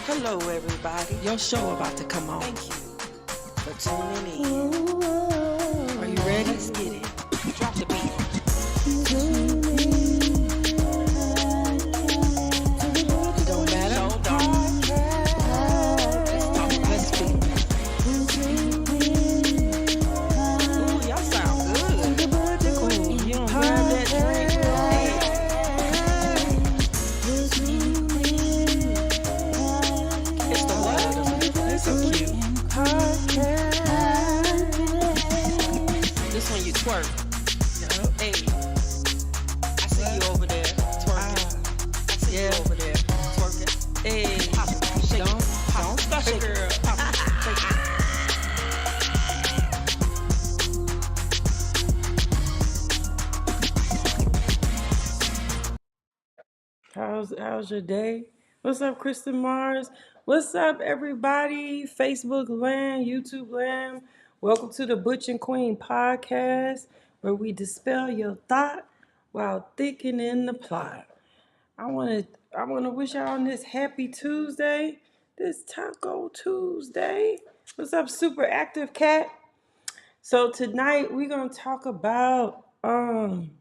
Hello, everybody. Your show about to come on. Thank you for tuning in. Are you ready? Let's get it. Drop the beat. It don't matter. Show don't. Let's talk. Let's speak. Ooh, y'all sound good. Ooh, you don't grab that drink. Hey, it's the what? They're so cute. This one you twerk. Yup. Hey, I see you over there twerking. I see you Yeah. over there twerking. Hey, pop it, shake Don't it, pop it, stop shake it. it, girl. Pop it, shake it. How's your day? What's up, Kristen Mars? What's up, everybody? Facebook land, YouTube land. Welcome to the Butch and Queen podcast, where we dispel your thought while thickening the plot. I wanna wish y'all on this happy Tuesday, this Taco Tuesday. What's up, super active cat? So tonight we're gonna talk about being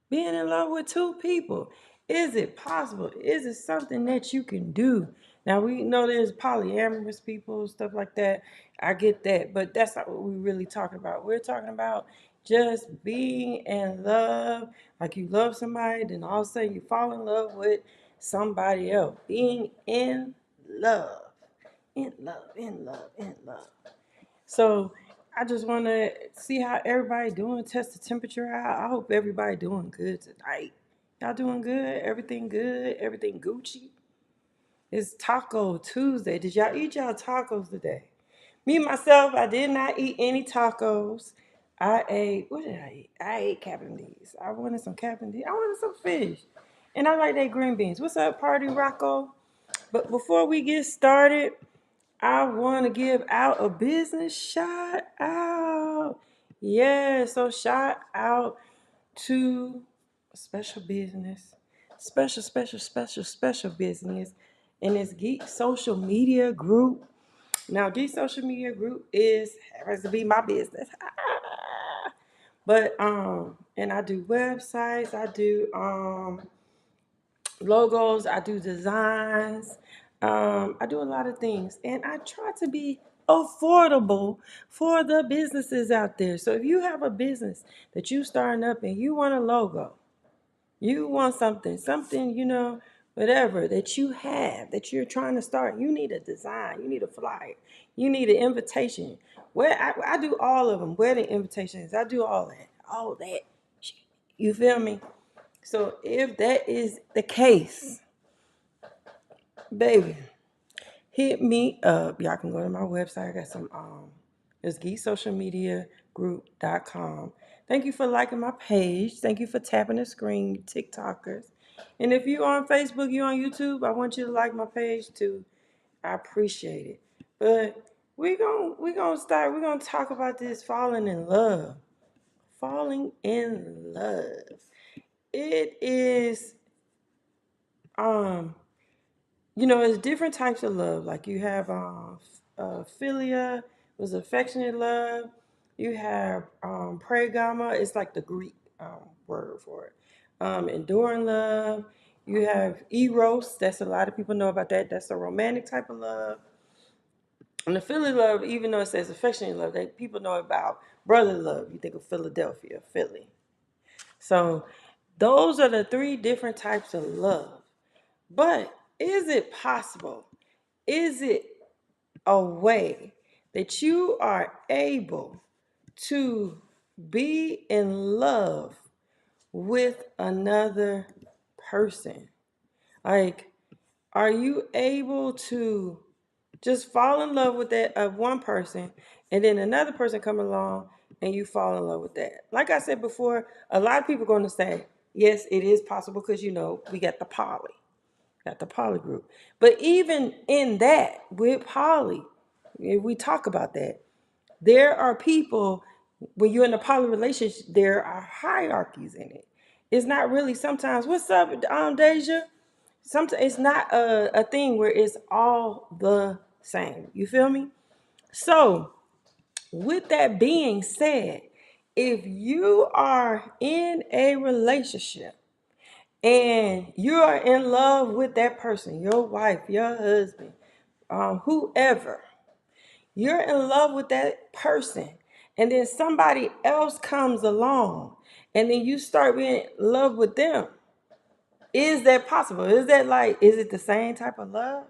in love with two people. Is it possible? Is it something that you can do? Now we know there's polyamorous people, stuff like that. I get that, but that's not what we're really talking about. We're talking about just being in love, like you love somebody, then all of a sudden you fall in love with somebody else. Being in love, in love, in love, in love. So I just want to see how everybody doing. Test the temperature out. I hope everybody doing good tonight. Y'all doing good? Everything good? Everything Gucci? It's Taco Tuesday. Did y'all eat y'all tacos today? Me myself, I did not eat any tacos. I ate, what did I eat? I ate Capanese. I wanted some Capanese. I wanted some fish. And I like that green beans. What's up, Party Rocco? But before we get started, I want to give out a business shout out. Yeah, so shout out to a special business, special business, and it's Geek Social Media Group. Now, Geek Social Media Group happens to be my business. But and I do websites, I do logos, I do designs, I do a lot of things, and I try to be affordable for the businesses out there. So if you have a business that you starting up and you want a logo, you want something, whatever that you have that you're trying to start, you need a design, you need a flyer, you need an invitation. I do all of them, wedding invitations, I do all that. You feel me? So if that is the case, baby, hit me up. Y'all can go to my website. I got some it's geeksocialmediagroup.com. Thank you for liking my page. Thank you for tapping the screen, you TikTokers. And if you're on Facebook, you're on YouTube, I want you to like my page too. I appreciate it. But we're gonna talk about this falling in love. Falling in love. It is um it's different types of love. Like you have philia, was affectionate love. You have pregama, it's like the Greek word for it. Enduring love. You have eros, that's a lot of people know about that. That's a romantic type of love. And the Philly love, even though it says affectionate love, that people know about brotherly love. You think of Philadelphia, Philly. So those are the three different types of love. But is it possible? Is it a way that you are able to be in love with another person? Like, are you able to just fall in love with that one person, and then another person come along and you fall in love with that? Like I said before, a lot of people are going to say, yes, it is possible because we got the poly group. But even in that, with poly, if we talk about that, there are people, when you're in a poly relationship, there are hierarchies in it. It's not really sometimes, what's up, Deja? sometimes it's not a thing where it's all the same. You feel me? So, with that being said, if you are in a relationship and you are in love with that person, your wife, your husband, whoever, you're in love with that person, and then somebody else comes along, and then you start being in love with them. Is that possible? Is that like, is it the same type of love?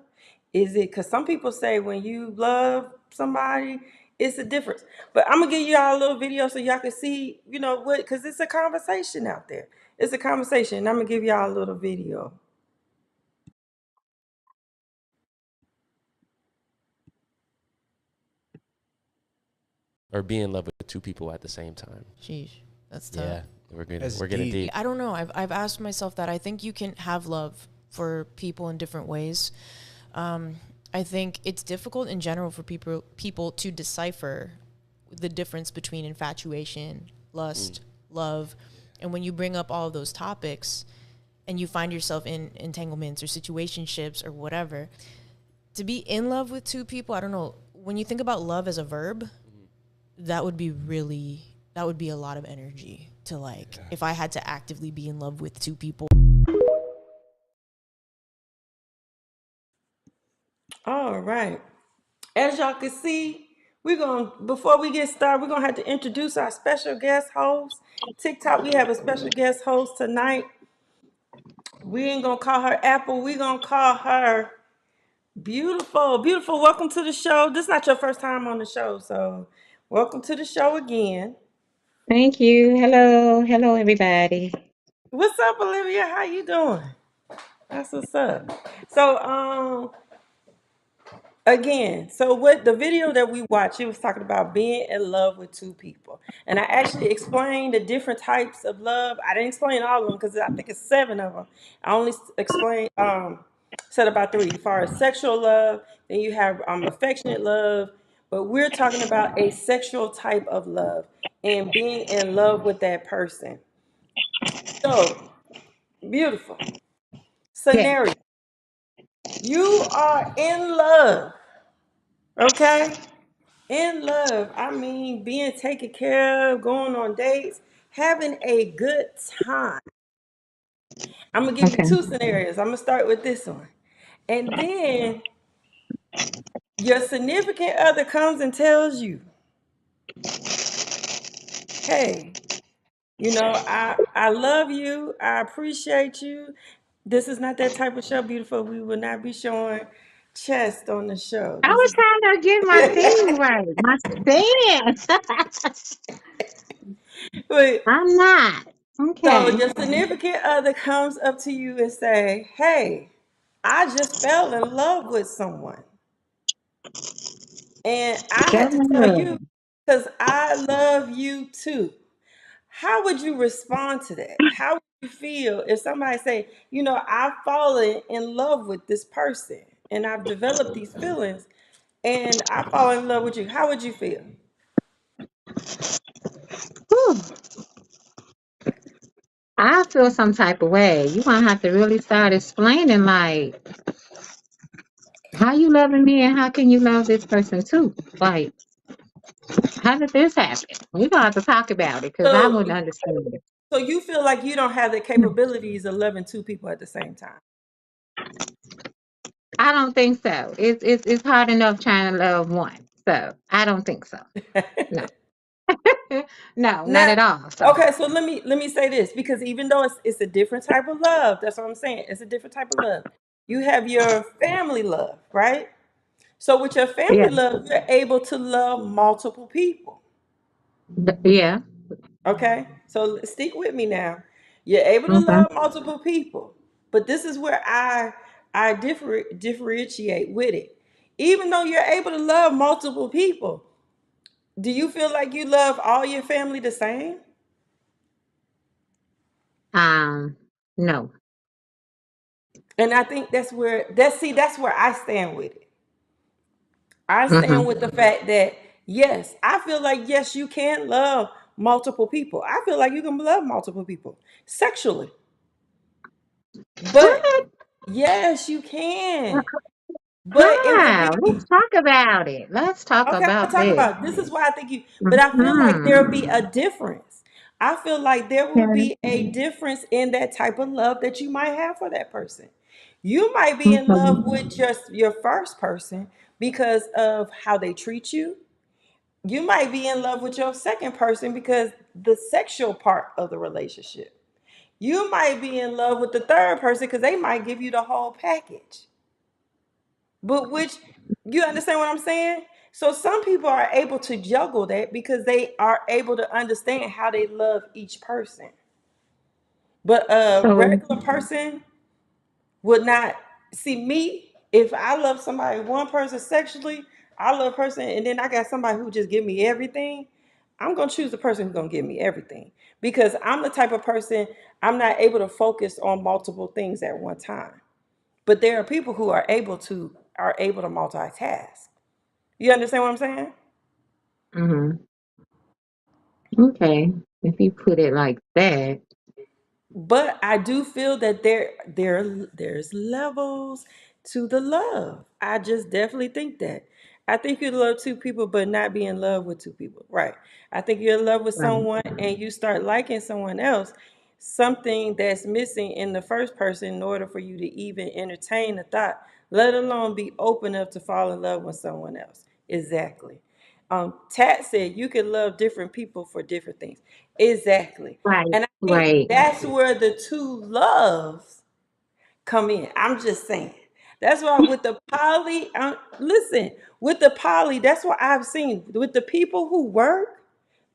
Is it, because some people say when you love somebody, it's a difference. But I'm gonna give y'all a little video so y'all can see, what, because it's a conversation out there. It's a conversation. I'm gonna give y'all a little video. Or be in love with two people at the same time. Sheesh, that's tough. Yeah, That's we're getting deep. deep. I don't know. I've asked myself that. I think you can have love for people in different ways. I think it's difficult in general for people to decipher the difference between infatuation, lust, love, and when you bring up all of those topics, and you find yourself in entanglements or situationships or whatever, to be in love with two people, I don't know. When you think about love as a verb, that would be a lot of energy to like, if I had to actively be in love with two people. All right. As y'all can see, before we get started, we're gonna have to introduce our special guest host. TikTok, we have a special guest host tonight. We ain't gonna call her Apple, we gonna call her Beautiful. Beautiful. Welcome to the show. This is not your first time on the show, so welcome to the show again. Thank you. Hello. Hello, everybody. What's up, Olivia? How you doing? That's what's up. So, again, so what the video that we watched, it was talking about being in love with two people. And I actually explained the different types of love. I didn't explain all of them because I think it's 7 of them. I only explained said about 3. As far as sexual love, then you have affectionate love, but we're talking about a sexual type of love and being in love with that person. So, beautiful. Yeah. Scenario. You are in love, okay? In love, I mean being taken care of, going on dates, having a good time. I'm gonna give you Okay. 2 scenarios. I'm gonna start with this one. And then your significant other comes and tells you, hey, I love you, I appreciate you. This is not that type of show, beautiful. We will not be showing chest on the show. I This was is trying to get my thing right. My stance. but I'm not. so Okay. your significant other comes up to you and say, hey, I just fell in love with someone. And I had to tell Good. you because I love you too. How would you respond to that? How would you feel if somebody say, I've fallen in love with this person and I've developed these feelings and I fall in love with you? How would you feel? Whew. I feel some type of way. You gonna have to really start explaining like how you loving me and how can you love this person too? Like, how did this happen? We gonna have to talk about it because I So wouldn't understand it. so you feel like you don't have the capabilities of loving 2 people at the same time. I don't think so. It's hard enough trying to love one. So I don't think so. No. No, not Now, at all. So okay, so let me say this because even though it's a different type of love, that's what I'm saying. It's a different type of love. You have your family love, right? So with your yeah. family love, you're able to love multiple people. Yeah. Okay? So stick with me now. You're able to Okay. love multiple people. But this is where I differentiate with it. Even though you're able to love multiple people, do you feel like you love all your family the same? Um, no. And I think that's where I stand with it. I stand Mm-hmm. with the fact that yes, I feel like yes, you can love multiple people. I feel like you can love multiple people sexually. But What? Yes, you can. But it would How? be Let's talk about it. Let's talk okay. I'll about talk this. about it. This is why I think you, but I feel like there'll be Hmm. a difference. I feel like there will Okay. be a difference in that type of love that you might have for that person. You might be in love Okay. with just your first person because of how they treat you. You might be in love with your second person because the sexual part of the relationship. You might be in love with the third person because they might give you the whole package. But which you understand what I'm saying? So some people are able to juggle that because they are able to understand how they love each person. But a So, regular person would not see me if I love somebody, one person sexually, I love person, and then I got somebody who just give me everything. I'm gonna choose the person who's gonna give me everything because I'm the type of person I'm not able to focus on multiple things at one time. But there are people who are able to multitask. You understand what I'm saying? hmm, okay. If you put it like that, But I do feel that there's levels to the love. I just definitely think that. I think you love two people, but not be in love with two people. Right. I think you're in love with right. someone and you start liking someone else, something that's missing in the first person in order for you to even entertain the thought, let alone be open enough to fall in love with someone else. Exactly. Tat said you can love different people for different things. Exactly. Right. And I think Right. that's where the two loves come in. I'm just saying. That's why with the poly, listen, with the poly, that's what I've seen with the people who work,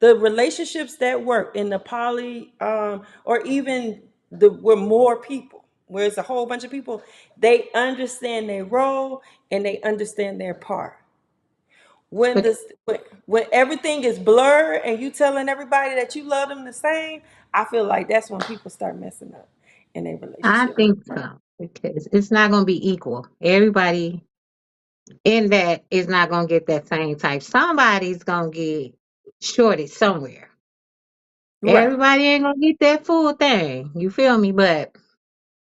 the relationships that work in the poly, or even the where more people, where it's a whole bunch of people, they understand their role and they understand their part. When But this when everything is blurred and you telling everybody that you love them the same, I feel like that's when people start messing up in a I relationship. think so because it's not going to be equal. Everybody in that is not going to get that same type. Somebody's going to get shorted somewhere. Right. Everybody ain't going to get that full thing. You feel me? But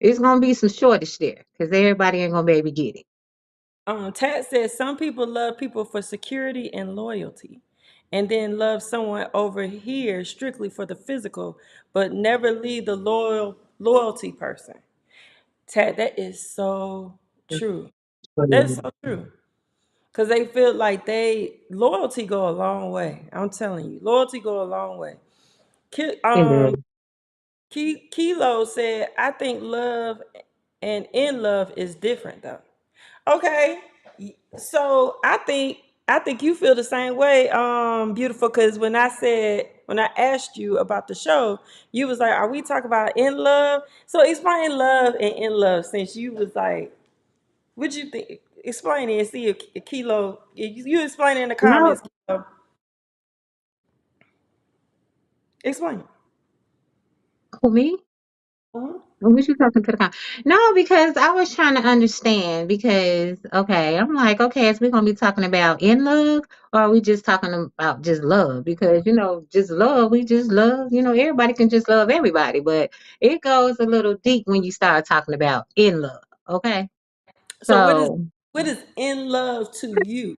it's going to be some shortage there because everybody ain't going to be able to get it. Tat says some people love people for security and loyalty, and then love someone over here strictly for the physical, but never leave the loyalty person. Tat, that is so true. That is so true. Cause they feel like loyalty go a long way. I'm telling you, loyalty go a long way. Ki- Um, And Kilo said, "I think love and in love is different, though." Okay, so I think you feel the same way, beautiful. Cause when I asked you about the show, you was like, "Are we talking about in love?" So explain love and in love, since you was like, "What you think?" Explain it and see if Kilo. You explain it in the no, comments. Kilo. Explain it. who me? Mhm. What you talking to the con? No, because I was trying to understand because okay, I'm like, okay, is we gonna be talking about in love or are we just talking about just love? Because just love, we just love, everybody can just love everybody, but it goes a little deep when you start talking about in love. Okay. So So what is in love to you?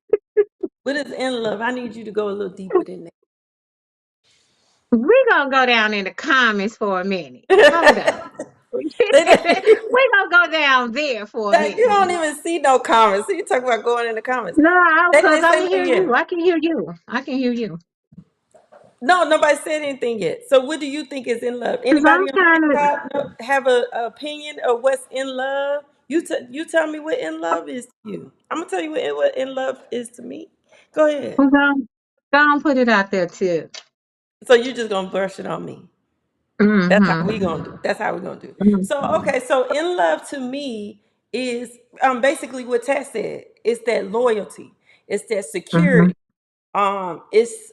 What is in love? I need you to go a little deeper than we're gonna go down in the comments for a minute. Hold that. on. They don't, We're gonna go down there for a that you minute. don't even see no comments. So you talk about going in the comments. No, They because didn't I say can hear nothing you. yet. I can hear you. I can hear you. No, nobody said anything yet. So what do you think is in love? Because I'm Anybody on trying to. TikTok have a opinion of what's in love? You tell me what in love is to you. I'm gonna tell you what in love is to me. Go ahead. We're gonna put it out there too. So you just gonna brush it on me. That's how we Mm-hmm. gonna do. That's how we gonna do. Mm-hmm. So okay, so in love to me is basically what Tess said. It's that loyalty. It's that Mm-hmm. security. It's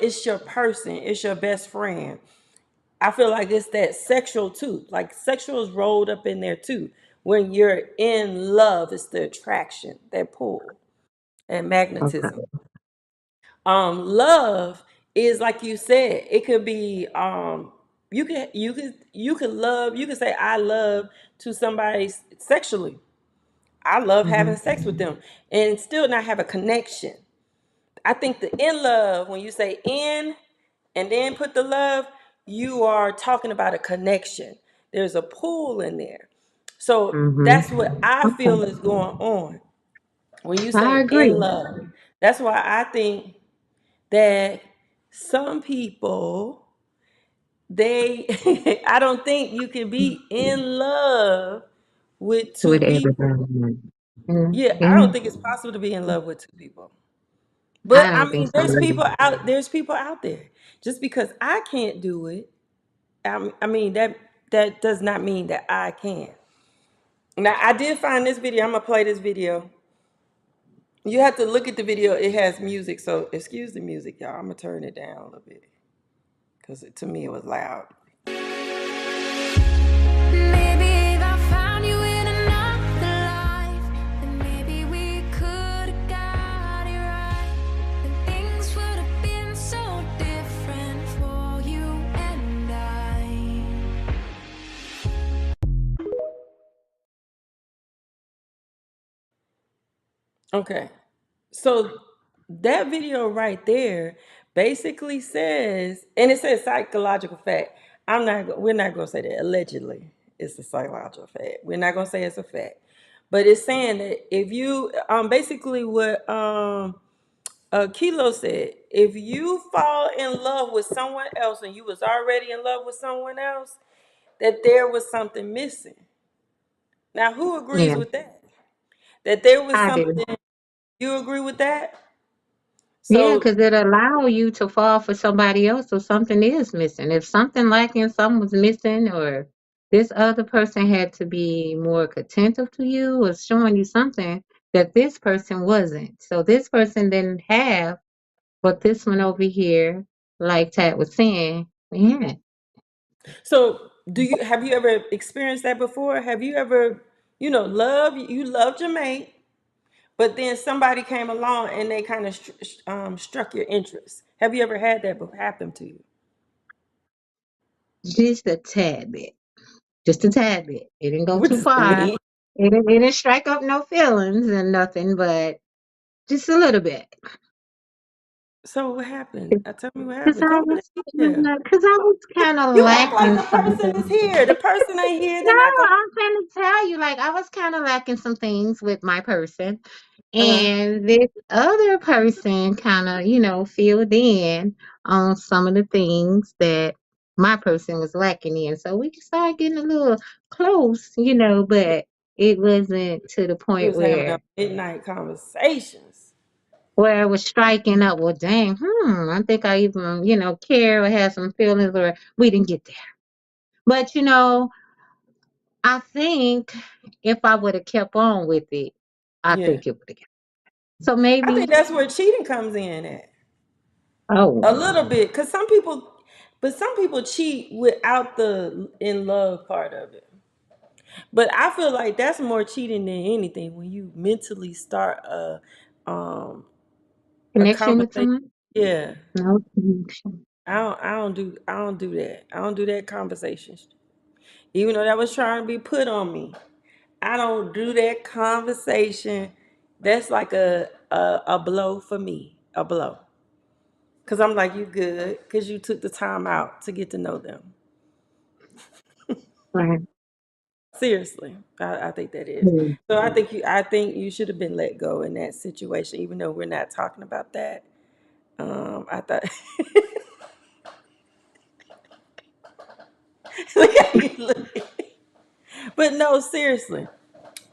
it's your person. It's your best friend. I feel like it's that sexual too. Like sexual is rolled up in there too. When you're in love, it's the attraction, that pull, and magnetism. Okay. Love is like you said. It could be you could love, you could say I love to somebody sexually. I love having Mhm. sex with them and still not have a connection. I think the in love, when you say in and then put the love, you are talking about a connection. There's a pool in there. So Mhm. that's what I Okay. feel is going on when you I say in agree. love. That's why I think that some people, they I don't think you can be in love with two With people. everybody. Mm, Yeah, I yeah. don't think it's possible to be in love with two people. I But I don't think mean, so either. there's people out there. Just because I can't do it, I mean that does not mean that I can. Now I did find this video. I'm gonna play this video. You have to look at the video. It has music, so excuse the music, y'all. I'm gonna turn it down a little bit because to me it was loud. Maybe if I found you in another life, then maybe we could have got it right. Then things would have been so different for you and I. Okay, so that video right there basically says, and it says psychological fact. We're not gonna say that. Allegedly, it's a psychological fact. We're not gonna say it's a fact, but it's saying that if you, basically what Kilo said, if you fall in love with someone else and you was already in love with someone else, that there was something missing. Now, who agrees Yeah, with that? That there was I do. something. You agree with that? Yeah, So, because it allow you to fall for somebody else, so something is missing. If something lacking, something was missing, or this other person had to be more attentive to you, or showing you something that this person wasn't. So this person didn't have what this one over here, like Tat was saying, yeah. so do you have you ever experienced that before? Have you ever, loved your mate, but then somebody came along and they kind of struck your interest? Have you ever had that happen to you? Just a tad bit. Just a tad bit. It didn't go What too does that far. mean? It didn't strike up no feelings and nothing, but just a little bit. So what happened? Tell me what Because happened. I Go on was, in here. because I was kind of You act like lacking the person is something. here. The person ain't here. No, They're not gonna. I'm trying to tell you, like, I was kind of lacking some things with my person. Uh, And this other person kind of, filled in on some of the things that my person was lacking in. So we started getting a little close, but it wasn't to the you point was having a where midnight conversations. I was striking up, well, dang, I think I even, care or have some feelings, or we didn't get there. But, I think if I would have kept on with it, I Yeah, think it would have. So I think maybe, that's where cheating comes in at oh, a little bit, because some people cheat without the in love part of it. But I feel like that's more cheating than anything when you mentally start um a connection with conversation. someone? Yeah, No connection. I don't do that. I don't do that conversation. Even though that was trying to be put on me, I don't do that conversation. That's like a blow for me, a blow. Cause I'm like, you good, cause you took the time out to get to know them. Right. Seriously, I think that is. Hmm. So I think you should have been let go in that situation, even though we're not talking about that. I thought. Look how you look. But no, seriously,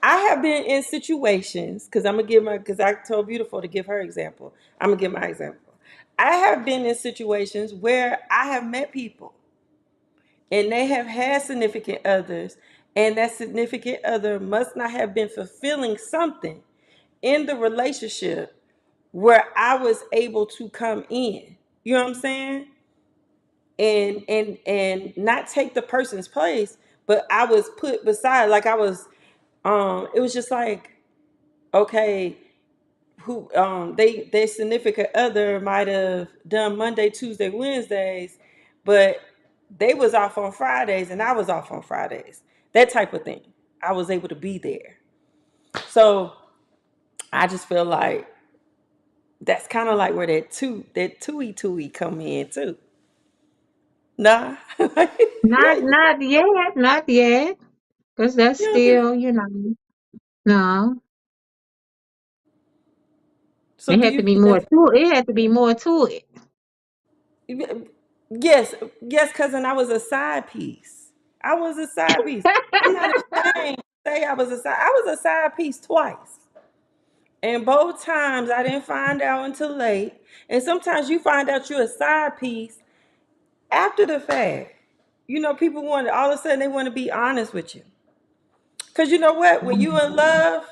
I have been in situations because because I told Beautiful to give her example. I'm gonna give my example. I have been in situations where I have met people and they have had significant others, and that significant other must not have been fulfilling something in the relationship where I was able to come in. You know what I'm saying? And not take the person's place, but I was put beside, like I was it was just like, okay, who they their significant other might have done Monday, Tuesday, Wednesdays, but They was off on Fridays and I was off on Fridays. That type of thing. I was able to be there. So I just feel like that's kind of like where that tooey come in too. Nah. Not Yeah. not yet, not yet. Because that's You don't think still, no. so? Do you think that's It had to be more to it. yes, yes, cousin, I was a side piece. I was a side piece. I'm not ashamed to say I was a side piece twice. And both times I didn't find out until late. And sometimes you find out you're a side piece after the fact. People want all of a sudden they want to be honest with you. Cause you know what? When you in love,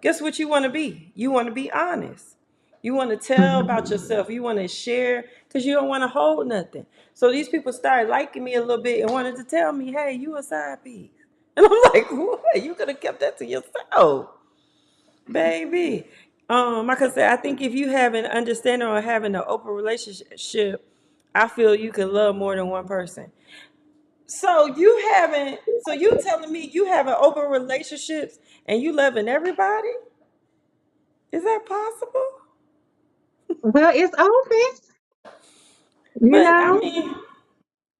guess what you want to be? You want to be honest. You want to tell about Mhm. yourself. You want to share because you don't want to hold nothing. So these people started liking me a little bit and wanted to tell me, hey, you a side piece. And I'm like, what? You could have kept that to yourself, baby. Like I said, I think if you have an understanding or having an open relationship, I feel you can love more than one person. So you telling me you having open relationships and you loving everybody? Is that possible? Well, it's open, you But I know. mean,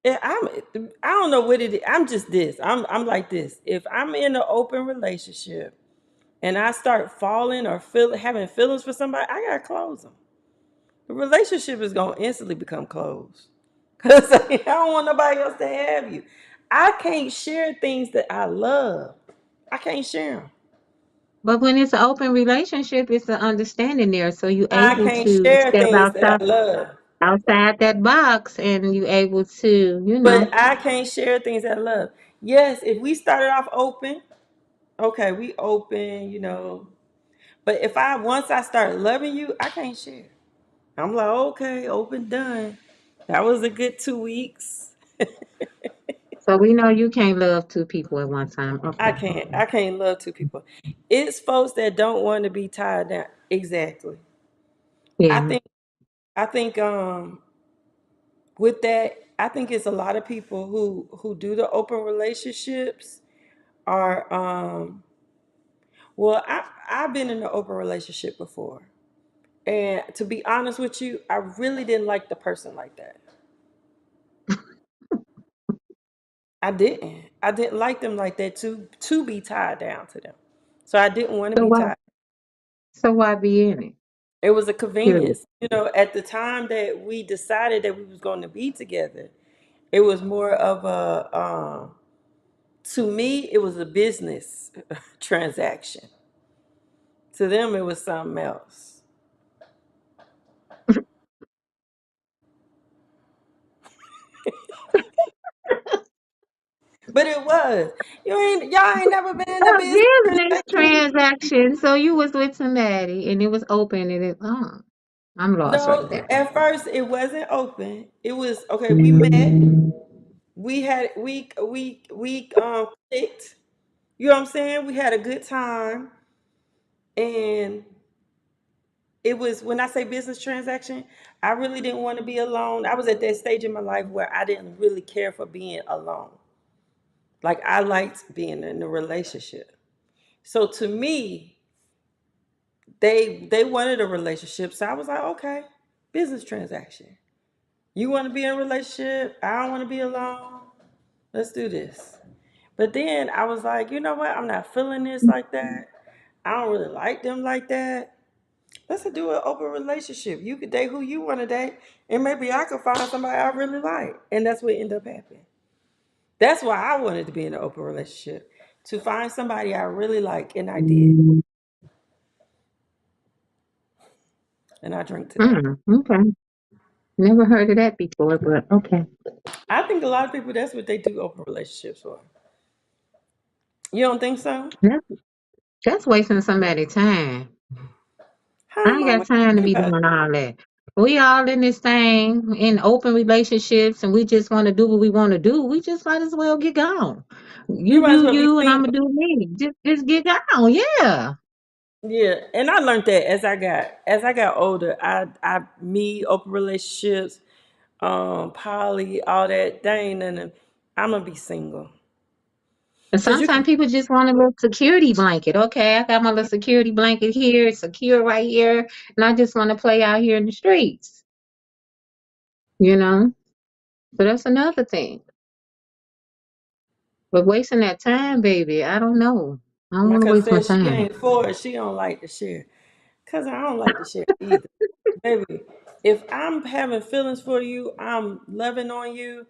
I don't know what it is. I'm just this. I'm like this. If I'm in an open relationship and I start falling or having feelings for somebody, I gotta close them. The relationship is gonna instantly become closed. Cause I don't want nobody else to have you. I can't share things that I love. I can't share them. But when it's an open relationship, it's an understanding there. So you're I able can't to share step things that I love. outside that box and you're able to, But I can't share things that I love. Yes, if we started off open, okay, we open. But if I once I start loving you, I can't share. I'm like, okay, open, done. That was a good 2 weeks. so we know you can't love two people at one time. I Okay. can't. I can't love two people. It's folks that don't want to be tied down. Exactly. I Yeah. think. I think. With that, I think it's a lot of people who do the open relationships are well, I've been in an open relationship before. And to be honest with you, I really didn't like the person like that. I didn't. I didn't like them like that to be tied down to them. So I didn't want to So be why tied. so why be in it? It was a Period. convenience. At the time that we decided that we was going to be together, it was more of a to me it was a business transaction. To them it was something else. But it was. Y'all ain't never been in a A business business transaction? transaction. So you was with somebody and it was open and I'm lost right No, there. at first it wasn't open. It was okay. We met. We clicked. You know what I'm saying? We had a good time, and it was when I say business transaction. I really didn't want to be alone. I was at that stage in my life where I didn't really care for being alone. Like I liked being in a relationship. So to me, they wanted a relationship. So I was like, okay, business transaction. You want to be in a relationship? I don't want to be alone. Let's do this. But then I was like, you know what? I'm not feeling this like that. I don't really like them like that. Let's do an open relationship. You could date who you want to date, and maybe I could find somebody I really like. And that's what ended up happening. That's why I wanted to be in an open relationship, to find somebody I really like, and I did. And I drink to that. Okay. Never heard of that before, but okay. I think a lot of people, that's what they do open relationships for. You don't think so? That's, that's wasting somebody's time. How I am ain't I got time to wasting be anybody? doing all that. We all in this thing in open relationships and we just want to do what we want to do. We just might as well get gone. You You might as do well be you and I'm gonna single. do me. Just get gone. Yeah. Yeah, and I learned that as I got older. Me open relationships. poly, all that. They ain't none. I'm gonna be single. And Cause you sometimes people just want a little security blanket. Okay, I got my little security blanket here, it's secure right here, and I just want to play out here in the streets, you know? So that's another thing. But wasting that time, baby, I don't know. I don't my want to cousin waste my said she time. ain't for it. She don't like to share. Cause I don't like to share either. Baby, if I'm having feelings for you, I'm loving on you,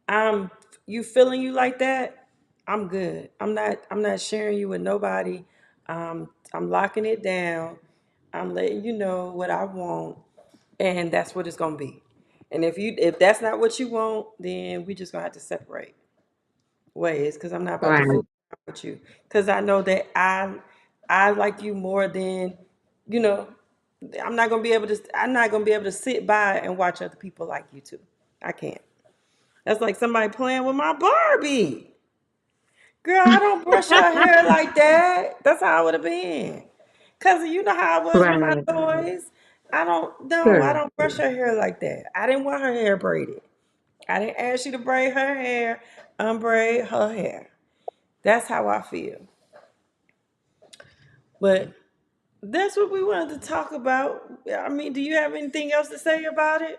I'm you feeling you like that, I'm good. I'm not sharing you with nobody. I'm locking it down. I'm letting you know what I want, and that's what it's gonna be. And if that's not what you want, then we just gonna have to separate ways because I'm not about to Right. fool with you. Because I know that I like you more than you know. I'm not gonna be able to sit by and watch other people like you too. I can't. That's like somebody playing with my Barbie. Girl, I don't brush her hair like that. That's how I would have been. Cause you know how I was with my Right. toys. I don't no, I Sure. don't brush her hair like that. I didn't want her hair braided. I didn't ask you to braid her hair, unbraid her hair. That's how I feel. But that's what we wanted to talk about. I mean, do you have anything else to say about it?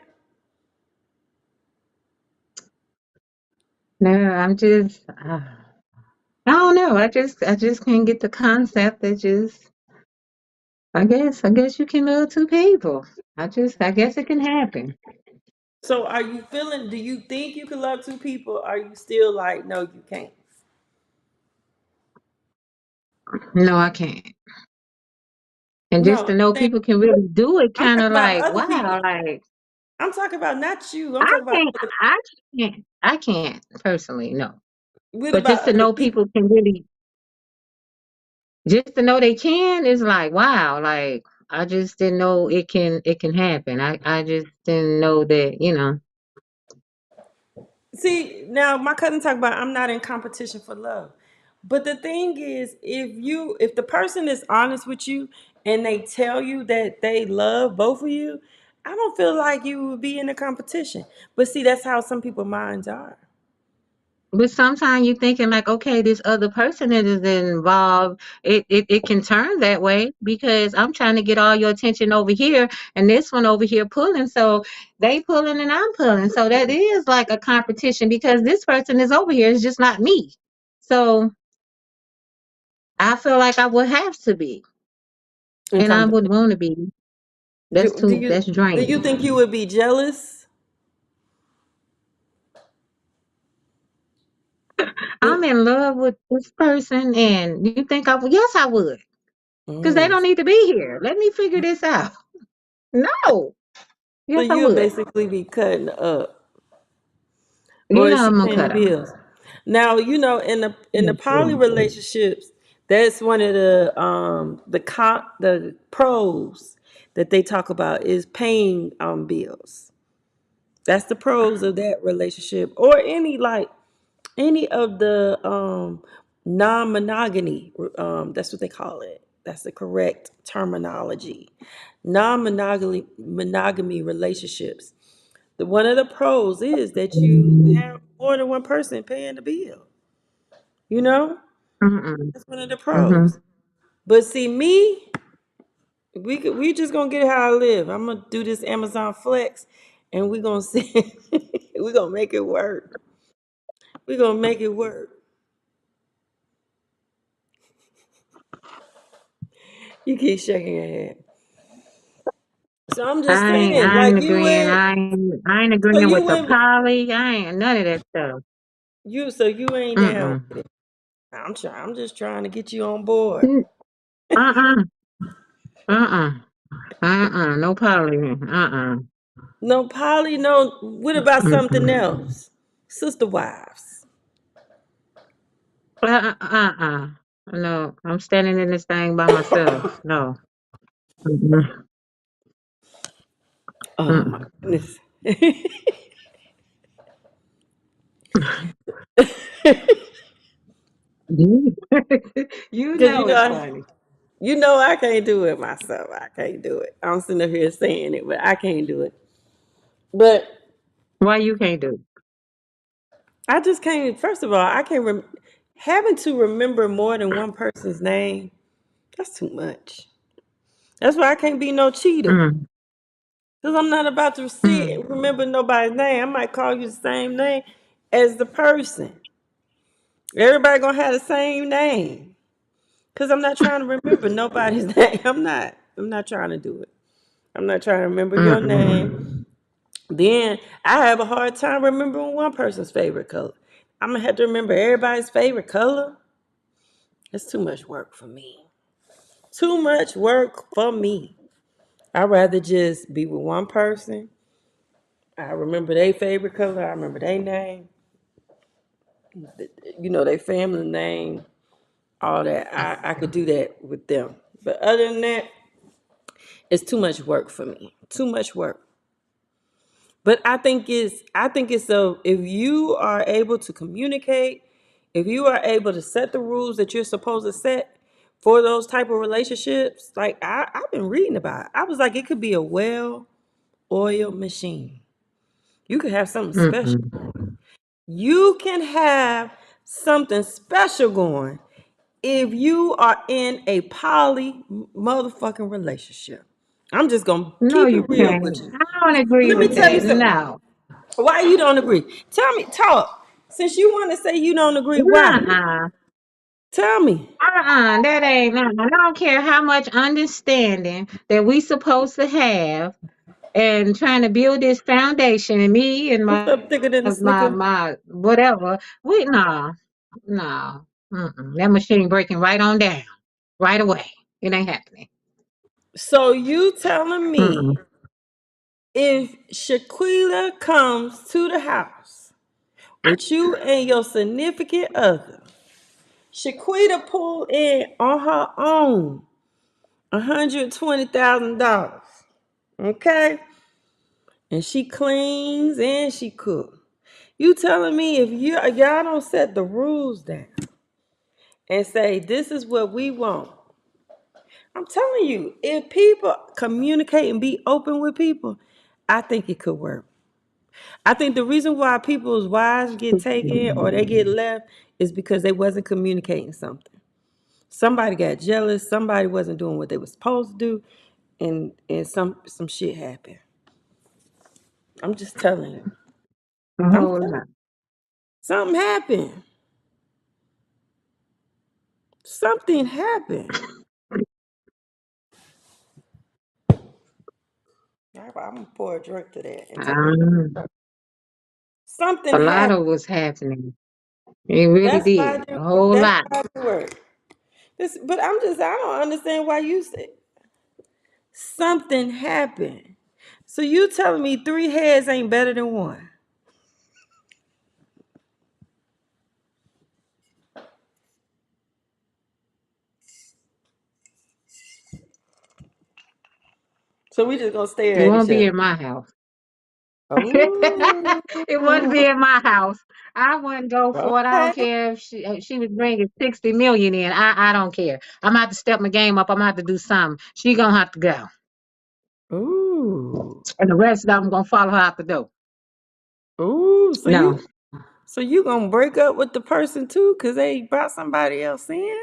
No, I'm just, I don't know. I just can't get the concept that just, I guess you can love two people. I guess it can happen. So are you feeling, do you think you can love two people? Are you still like, no, you can't? No, I can't. And just No, to know I'm saying, people can really do it, I'm kind talking of about like, other wow, people. like, I'm talking about not you. I'm I talking about can't, other, I can't personally, no. what But just about to other know people? people can really, just to know they can is like, wow, like, I just didn't know it can happen. I just didn't know that. See, now my cousin talk about I'm not in competition for love. But the thing is, if the person is honest with you and they tell you that they love both of you, I don't feel like you would be in a competition. But see, that's how some people minds are. But sometimes you thinking like, okay, this other person that is involved, it can turn that way because I'm trying to get all your attention over here and this one over here pulling. So they pulling and I'm pulling. So that is like a competition because this person is over here. It's just not me. So I feel like I would have to be. In And I would competition. want to be. That's Do you draining. think you would be jealous? I'm Would, in love with this person and you think I would? Yes, I would. Because they mm. don't need to be here. Let me figure this out. No. So Yes, I you'll would. basically be cutting up, You or is know she I'm gonna paying the cut 'em. bills? Now in the poly Mhm. relationships, that's one of the pros that they talk about is paying bills. That's the pros of that relationship, or any of the non-monogamy. That's what they call it. That's the correct terminology. Non-monogamy relationships. One of the pros is that you have more than one person paying the bill. You know, Mm-mm. that's one of the Mhm. pros. But see, me, we just gonna get how I live. I'm gonna do this Amazon Flex, and we gonna see. We gonna make it work. We gonna make it work. You keep shaking your head. So I'm just I ain't saying, I ain't like you agreeing. would. I ain't So agreeing you with the would. poly. I ain't none of that stuff. So you ain't down Mm-mm. with it. I'm just trying to get you on board. Mm, uh-uh. Uh-uh. Uh-uh. No poly. Uh-uh. No poly. No. What about something Mm-mm. else? Sister wives. Uh-uh. No, I'm standing in this thing by myself. No. Mm-mm. Oh my Mm-mm. goodness. You you Because know it's funny. I can't do it myself. I can't do it. I'm sitting up here saying it, but I can't do it. But Why you can't do? I just can't. First of all, I can't. Having to remember more than one person's name. That's too much. That's why I can't be no cheater. Mm, Cause I'm not about to mm. remember nobody's name. I might call you the same name as the person. Everybody gonna have the same name. Cause I'm not trying to remember nobody's name. I'm not. I'm not trying to do it. I'm not trying to remember your name. Mm-mm. Then I have a hard time remembering one person's favorite color. I'm gonna have to remember everybody's favorite color. It's too much work for me. Too much work for me. I'd rather just be with one person. I remember their favorite color. I remember their name. Their family name, all that. I could do that with them. But other than that, it's too much work for me. Too much work. But I think it's so if you are able to communicate, if you are able to set the rules that you're supposed to set for those type of relationships, like I've been reading about it. I was like, it could be a well-oiled machine. You could have something special Mm-mm. going. You can have something special going if you are in a poly motherfucking relationship. I'm just gonna No, keep it you real with can't. you. I don't agree Let me with tell you that. something. No. Why you don't agree? Tell me, talk. Since you want to say you don't agree, why? Nuh-uh. Tell me. That ain't nothing. I don't care how much understanding that we supposed to have and trying to build this foundation and me and What's my up thicker than a my snicker? my whatever. We no. Mm-mm. That machine breaking right on down. Right away. It ain't happening. So you telling Mm-mm. me if Shaquila comes to the house with you and your significant other, Shaquita pulled in on her own $120,000. Okay? And she cleans and she cooks. You telling me if y'all don't set the rules down and say this is what we want. I'm telling you, if people communicate and be open with people, I think it could work. I think the reason why people's wives get taken or they get left is because they wasn't communicating something. Somebody got jealous, somebody wasn't doing what they were supposed to do, and some shit happened. I'm just telling you. A I'm whole telling you. lot. Something happened. Something happened. I'm gonna pour a drink to that and take a drink. Um, Something a lot happened. of was happening. It really That's why did. I A do. whole That's lot. why I do work. But I don't understand why you say something happened. So you telling me three heads ain't better than one? So we just gonna It stare at won't each be other. in my house. Oh, It wouldn't be in my house. I wouldn't go for it. I don't okay. care if she was bringing 60 million in. I don't care. I'm gonna have to step my game up. I'm gonna have to do something. She gonna have to go, Ooh, and the rest of them gonna follow her out the door. ooh. So No, you gonna break up with the person too because they brought somebody else in?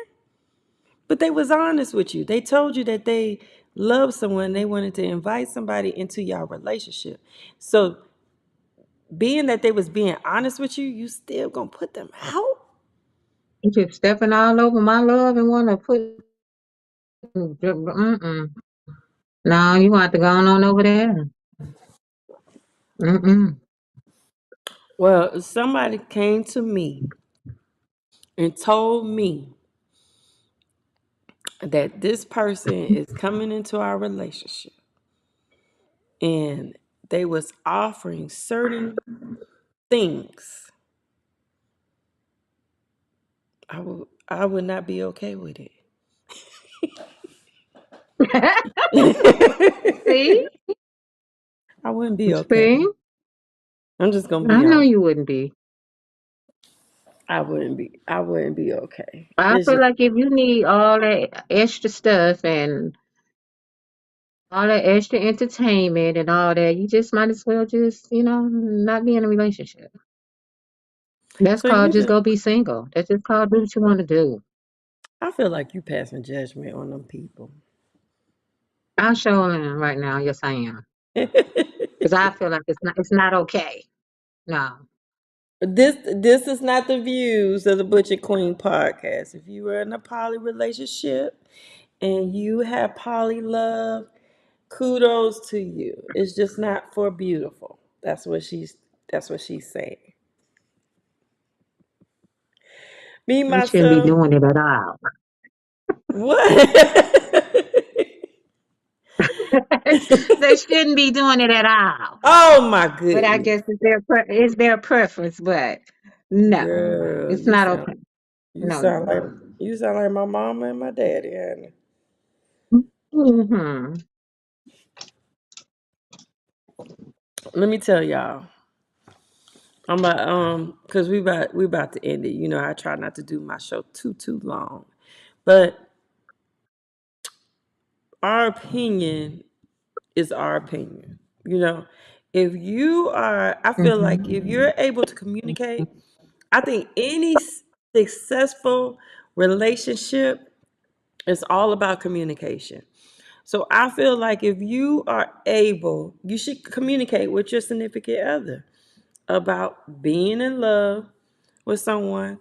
But they was honest with you. They told you that they loved someone. They wanted to invite somebody into your relationship. So being that they was being honest with you, you still gonna put them out? you just stepping all over my love and want to put. Mm-mm. No, you want to go on over there. Mm-mm. Well, somebody came to me and told me that this person is coming into our relationship and they was offering certain things. I would not be okay with See, it. I wouldn't be okay. see, I'm just gonna I be know honest. you wouldn't be. I wouldn't be okay. I It's feel just like if you need all that extra stuff and all that extra entertainment and all that. You just might as well just, not be in a relationship. That's So called you just just, go be single. That's just called do what you want to do. I feel like you passing judgment on them people. I'll show them right now. Yes, I am. Because I feel like it's not okay. No. This is not the views of the Butcher Queen podcast. If you are in a poly relationship and you have poly love, kudos to you. It's just not for beautiful. That's what she's saying. Me They shouldn't be myself, doing it at all. what? They shouldn't be doing it at all. Oh my But I goodness. guess it's their preference. But no, Girl, it's you not sound okay. you No, no, sound like you sound like my mama and my daddy, honey. no. Hmm. Let me tell y'all. I'm about because we about to end it. You know, I try not to do my show too long. But our opinion is our opinion. You know, if you are I feel like if Hmm. you're able to communicate, I think any successful relationship is all about communication. So I feel like if you are able, you should communicate with your significant other about being in love with someone,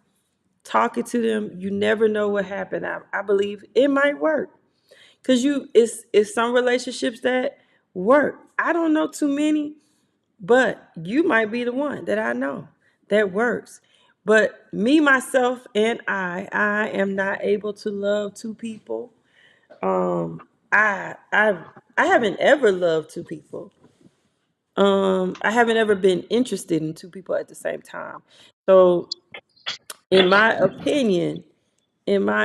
talking to them. You never know what happened. I believe it might work. Cause it's some relationships that work. I don't know too many, but you might be the one that I know that works. But me, myself, and I am not able to love two people. I haven't ever loved two people. I haven't ever been interested in two people at the same time. So in my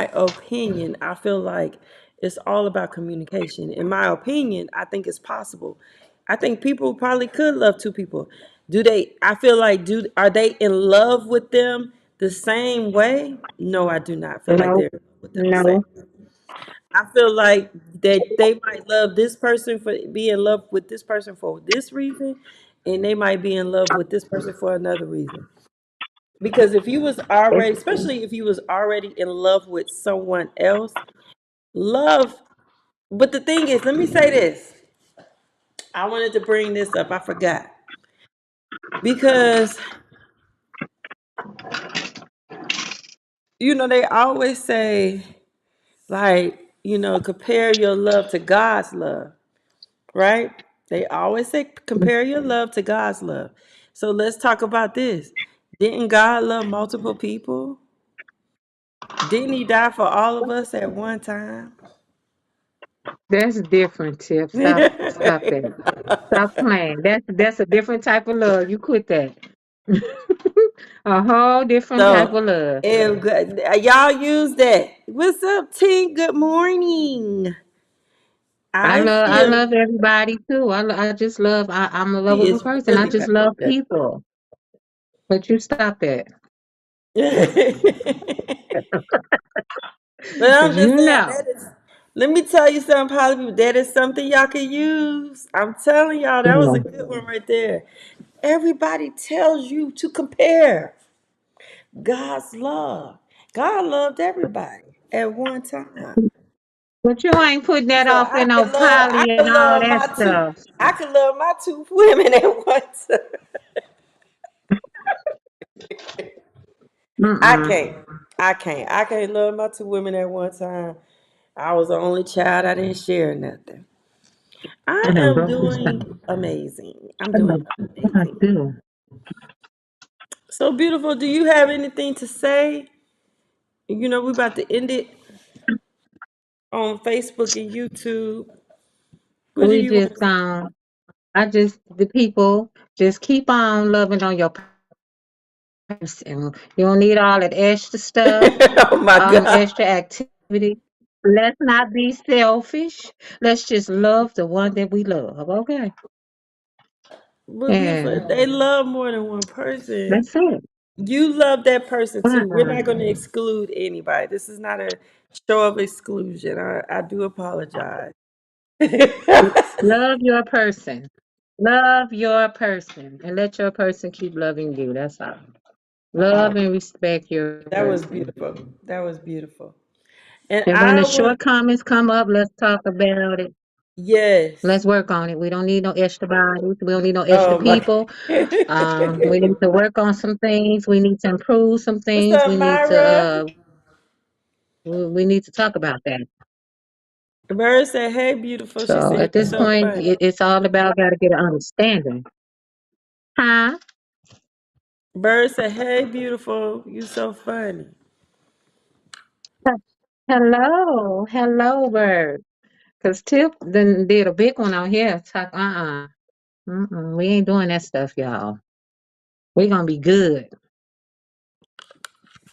opinion, I feel like it's all about communication. In my opinion, I think it's possible. I think people probably could love two people. Do they? I feel like are they in love with them the same way? No, I do not feel like No, they're in love with them the same. no. I feel like that they might love this person for be in love with this person for this reason, and they might be in love with this person for another reason. Because if you was It's, already, especially if you was already in love with someone else, love. But the thing is, let me say this. I wanted to bring this up. I forgot because they always say like compare your love to God's love, right? They always say compare your love to God's love. So let's talk about this. Didn't God love multiple people? Didn't He die for all of us at one time? that's different, Tip. Stop that. Stop playing. That's a different type of love. You quit that. A whole different type So, of love. y'all use that. What's up, team? Good morning. I I love I feel love everybody too. I just love I'm a he lovable is person. I really just back love up there. people. But you stop that. But I'm 'Cause just you saying know. that is. Let me tell you something, Polly. That is something y'all can use. I'm telling y'all, that was a Yeah. good one right there. Everybody tells you to compare God's love. God loved everybody at one time. But you ain't putting that So off in no I poly and could all love that my two, stuff. I could love my two women at one time. I Mm-mm. can't. I can't love my two women at one time. I was the only child. I didn't share nothing. I I know, am don't you stop. doing amazing. I'm I doing know. I amazing. do. So beautiful. Do you have anything to say? We're about to end it on Facebook and YouTube. What do We you want just to say? the people just keep on loving on your person. You don't need all that extra stuff, Oh my all them God. extra activity. Let's not be selfish. Let's just love the one that we love, okay? But beautiful. And They love more than one person. that's it. You love that person too. We're not going to Uh-uh. exclude anybody. This is not a show of exclusion. I do apologize. Love your person. Love your person and let your person keep loving you. That's all. Oh, Love and respect your that was person. beautiful. That was beautiful. And And when I the want, shortcomings come up, let's talk about it. yes. Let's work on it. We don't need no extra bodies. We don't need no extra Oh my. people. We need to work on some things. We need to improve some What's things. up, Myra? We need to talk about that. Bird said, "Hey, beautiful." She So said, at "You this so point, funny." it's all about got to get an understanding. Huh? Bird said, "Hey, beautiful. You so funny." Hello, hello, bird. Cause Tip then did a big one out here. Talk, we ain't doing that stuff, y'all. We gonna be good.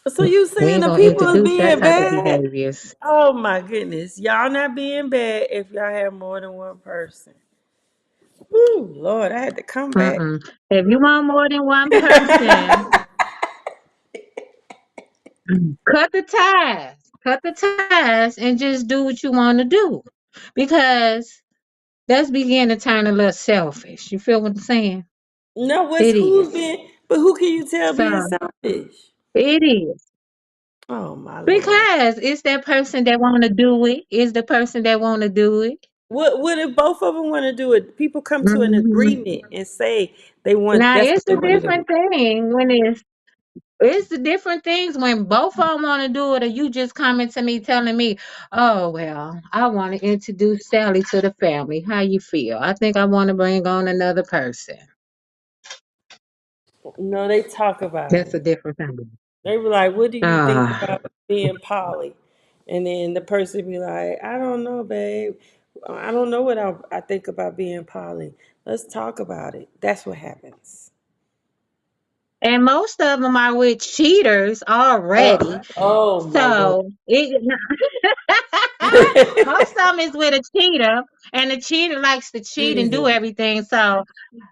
So you We saying ain't the gonna people is introduce that being type of bad? behaviors. Oh my goodness. Y'all not being bad if y'all have more than one person. Ooh, Lord, I had to come back. Mm-mm. If you want more than one person, cut the ties. Cut the ties and just do what you want to do. Because that's begin to turn a little selfish. You feel what I'm saying? No, what's It who's is. being, but who can you tell being So selfish? it is. Oh my Lord. Because it's that person that want to do it. It's the person that want to do it. What if both of them want to do it? People come to an Hmm. agreement and say they want Now that's what it's they a want to do. different thing when it's the different things when both of them want to do it, or you just coming to me telling me, "Oh well, I want to introduce Sally to the family. How you feel? I think I want to bring on another person." No, they talk about That's it. a different thing. They were like, "What do you think Ah, about being poly?" And then the person be like, "I don't know, babe. I don't know what I think about being poly. Let's talk about it." That's what happens. and most of them are with cheaters already. Oh my Lord. So it most of them is with a cheater, and the cheater likes to cheat and do Jesus. everything. So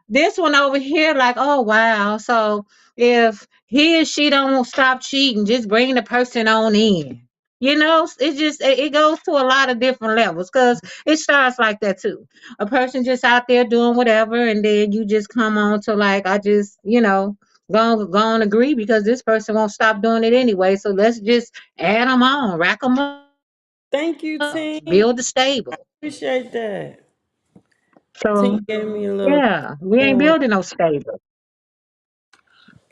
this one over here, like, oh wow. So if he or she don't stop cheating, just bring the person on in. It goes to a lot of different levels because it starts like that too. A person just out there doing whatever, and then you just come on to like, I just, go on agree because this person won't stop doing it anyway. So let's just add them on, rack them up, Thank you, build the Tink. stable. Appreciate that. So Tink gave me a little yeah, we ain't coin. building no stable.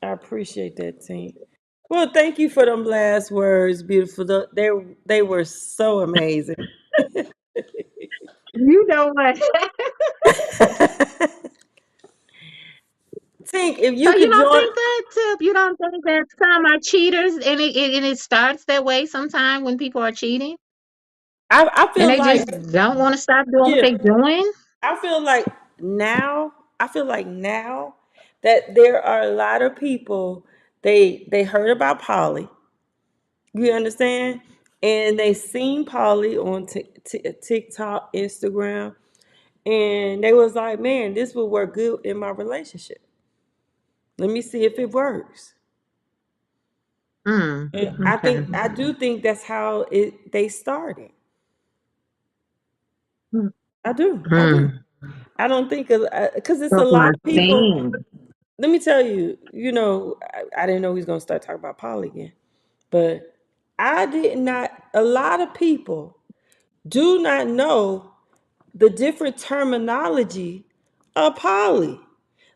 I appreciate that, Tink. Well, thank you for them last words, beautiful. They were so amazing. You know what? Tink, if So you you could don't join, think that Tip? You don't think that some are cheaters, and it starts that way sometime when people are cheating I and feel they like, just don't want to stop doing what yeah, they're doing? I feel like I feel like now that there are a lot of people, they heard about Polly, you understand? And they seen Polly on TikTok, Instagram, and they was like, man, this would work good in my relationship. Let me see if it works. And Okay. I do think that's how they started. Mm, I do. mm. I don't think because it's a That's lot my of people. thing. Let me tell you, I didn't know he was gonna start talking about Polly again, but I did not. A lot of people do not know the different terminology of poly,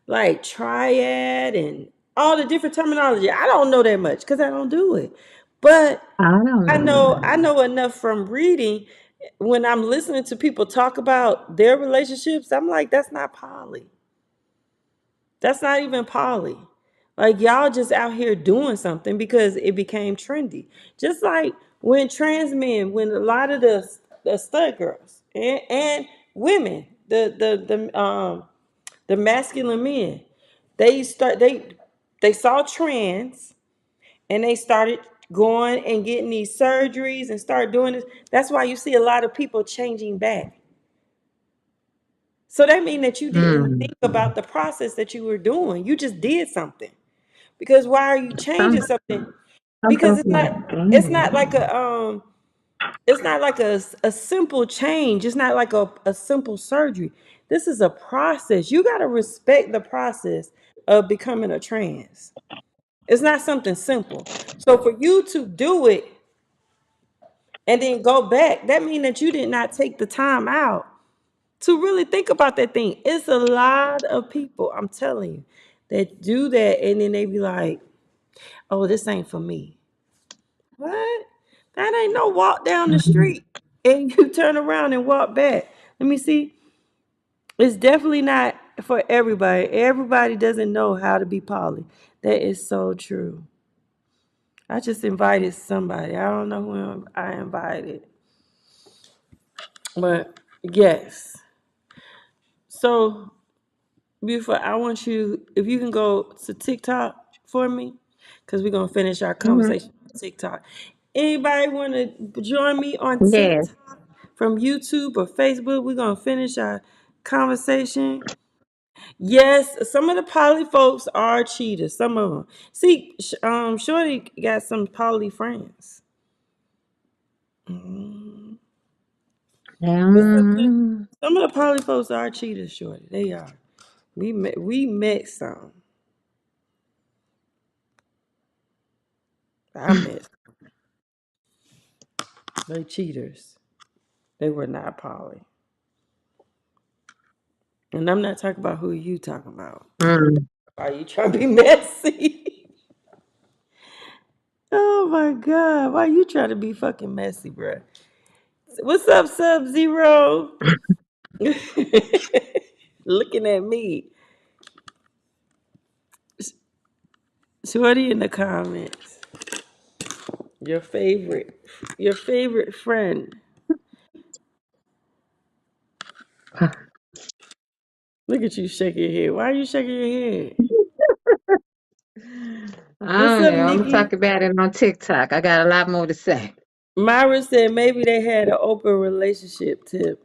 like triad and all the different terminology. I don't know that much because I don't do it, but I don't know. I know enough from reading. When I'm listening to people talk about their relationships, I'm like, that's not poly. That's not even poly. Like y'all just out here doing something because it became trendy. Just like when trans men, when a lot of the stud girls and women, the masculine men, they saw trans and they started going and getting these surgeries and start doing this. That's why you see a lot of people changing back. So that means that you didn't Mm. think about the process that you were doing. You just did something. Because why are you Some changing something? some Because folks like, it's damn. not like It's not like a simple change. It's not like a simple surgery. This is a process. You got to respect the process of becoming a trans. It's not something simple. So for you to do it and then go back, that means that you did not take the time out to really think about that thing. It's a lot of people, I'm telling you, that do that and then they be like, oh, this ain't for me. What? That ain't no walk down the street and you turn around and walk back. Let me see. It's definitely not for everybody. Everybody doesn't know how to be poly. That is so true. I just invited somebody. I don't know who I invited. But yes. So beautiful. I want you, if you can go to TikTok for me, because we're gonna finish our Hmm. conversation on TikTok. Anybody want to join me on Yes. TikTok from YouTube or Facebook? We're gonna finish our conversation. Yes, some of the poly folks are cheaters. Some of them. See, Shorty got some poly friends. Mhm. But Um, some of the poly folks are cheaters, Shorty. They are. We met some. I met some. They cheaters. They were not poly. And I'm not talking about who you talking about. mm. Are you trying to be messy? Oh my God. Why you trying to be fucking messy, bruh? What's up, Sub Zero? Looking at me. Shorty in the comments. Your favorite friend. Look at you shaking your head. Why are you shaking your head? What's I don't up, know. I'm gonna talk Nikki? about it on TikTok. I got a lot more to say. Myra said maybe they had an open relationship tip.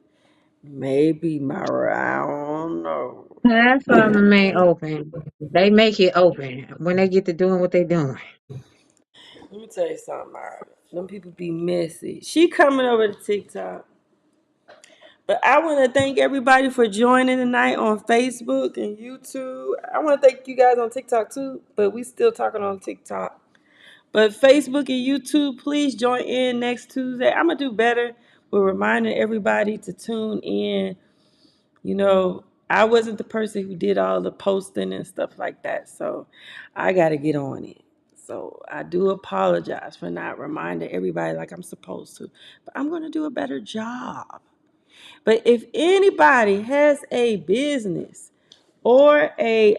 Maybe Myra, I don't know. That's why I'm remain open. They make it open when they get to doing what they doing. Let me tell you something, Myra. Them people be messy. She coming over to TikTok. But I want to thank everybody for joining tonight on Facebook and YouTube. I want to thank you guys on TikTok too, but we still talking on TikTok. But Facebook and YouTube, please join in next Tuesday. I'm going to do better with reminding everybody to tune in. You know, I wasn't the person who did all the posting and stuff like that, so I got to get on it. So I do apologize for not reminding everybody like I'm supposed to, but I'm going to do a better job. But if anybody has a business or a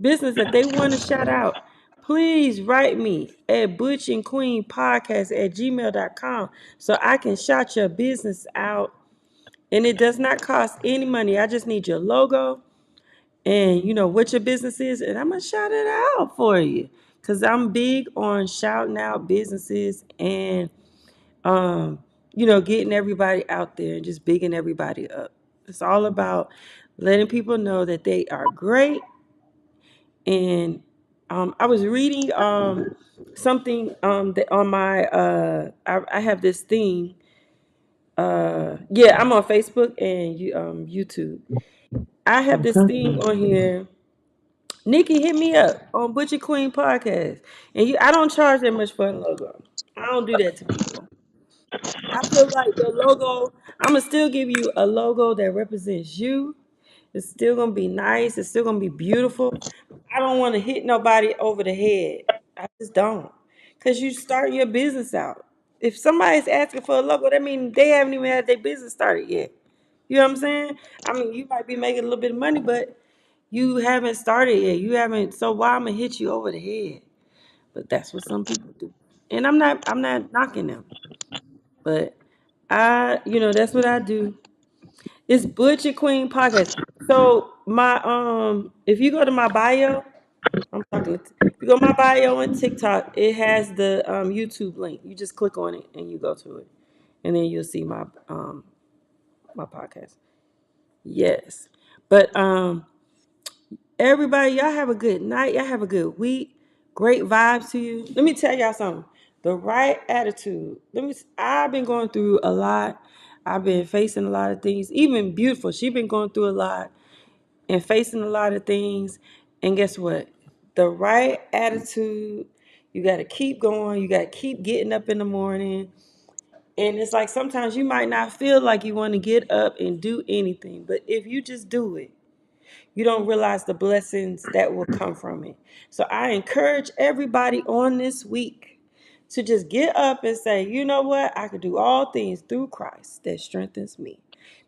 business that they want to shout out, please write me at butchandqueenpodcast@gmail.com so I can shout your business out. And it does not cost any money. I just need your logo and you know what your business is, and I'm gonna shout it out for you. Cause I'm big on shouting out businesses and um, getting everybody out there and just bigging everybody up. It's all about letting people know that they are great. And I was reading something that on my I have this thing. Yeah, I'm on Facebook and YouTube. I have this thing on here. Nikki, hit me up on Butcher Queen Podcast, and I don't charge that much for a logo. I don't do that to people. I feel like your logo, I'm gonna still give you a logo that represents you. It's still gonna be nice. It's still gonna be beautiful. I don't want to hit nobody over the head. I just don't, cause you start your business out. If somebody's asking for a logo, that means they haven't even had their business started yet. You know what I'm saying? I mean, you might be making a little bit of money, but you haven't started yet. You haven't. So why I'm gonna hit you over the head? But that's what some people do, and I'm not knocking them. But that's what I do. It's Butcher Queen Podcast. So my if you go to my bio, if you go to my bio on TikTok, it has the YouTube link. You just click on it and you go to it, and then you'll see my podcast. Yes, but everybody, y'all have a good night. Y'all have a good week. Great vibes to you. Let me tell y'all something. The right attitude. I've been going through a lot. I've been facing a lot of things. Even Beautiful, she's been going through a lot and facing a lot of things. And guess what? The right attitude, you got to keep going. You got to keep getting up in the morning. And it's like sometimes you might not feel like you want to get up and do anything. But if you just do it, you don't realize the blessings that will come from it. So I encourage everybody on this week to just get up and say, you know what? I can do all things through Christ that strengthens me.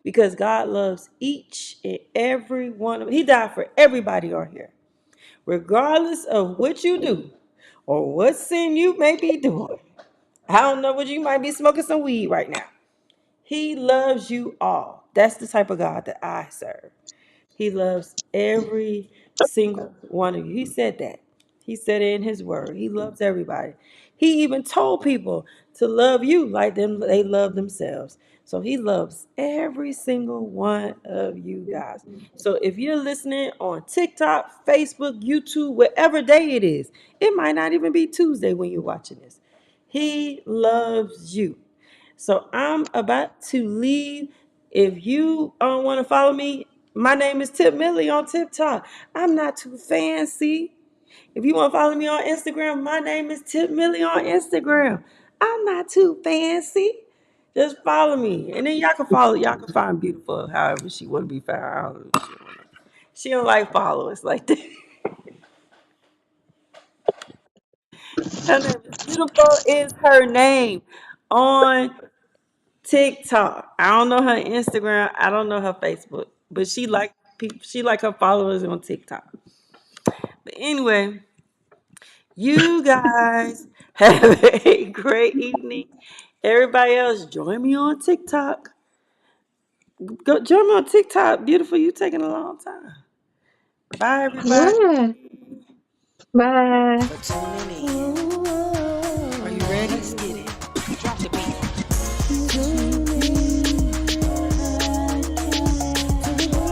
Because God loves each and every one of them. He died for everybody on here. Regardless of what you do or what sin you may be doing. I don't know what you might be smoking some weed right now. He loves you all. That's the type of God that I serve. He loves every single one of you. He said that. He said it in his word. He loves everybody. He even told people to love you like them they love themselves. So he loves every single one of you guys. So if you're listening on TikTok, Facebook, YouTube, whatever day it is, it might not even be Tuesday when you're watching this. He loves you. So I'm about to leave. If you want to follow me, my name is Tip Millie on TikTok. I'm not too fancy. If you want to follow me on Instagram, my name is Tip Millie on Instagram. I'm not too fancy. Just follow me. And then y'all can find Beautiful however she want to be found. I don't know. She don't like followers like that. Her name is Beautiful is her name on TikTok. I don't know her Instagram. I don't know her Facebook, but she like people. She like her followers on TikTok. But anyway, you guys have a great evening. Everybody else, join me on TikTok. Go join me on TikTok. Beautiful, you taking a long time. Bye, everybody. Yeah. Bye. For tuning in. Are you ready? Let's get it. Drop the beat.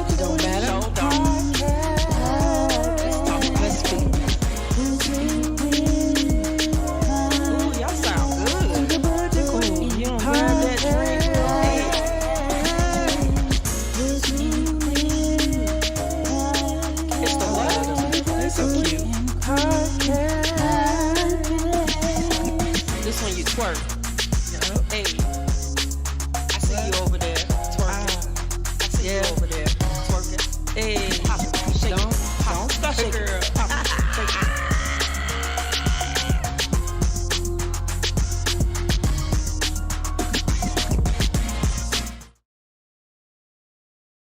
It don't matter. No, don't. Let's talk. Let's speak. Ooh, y'all sound good. Cool. You don't grab that drink. Hey. It's the what? That's so cute. This one you twerk. Hey. I see you over there twerking. I see you over there twerking. Hey. Don't stop it, girl.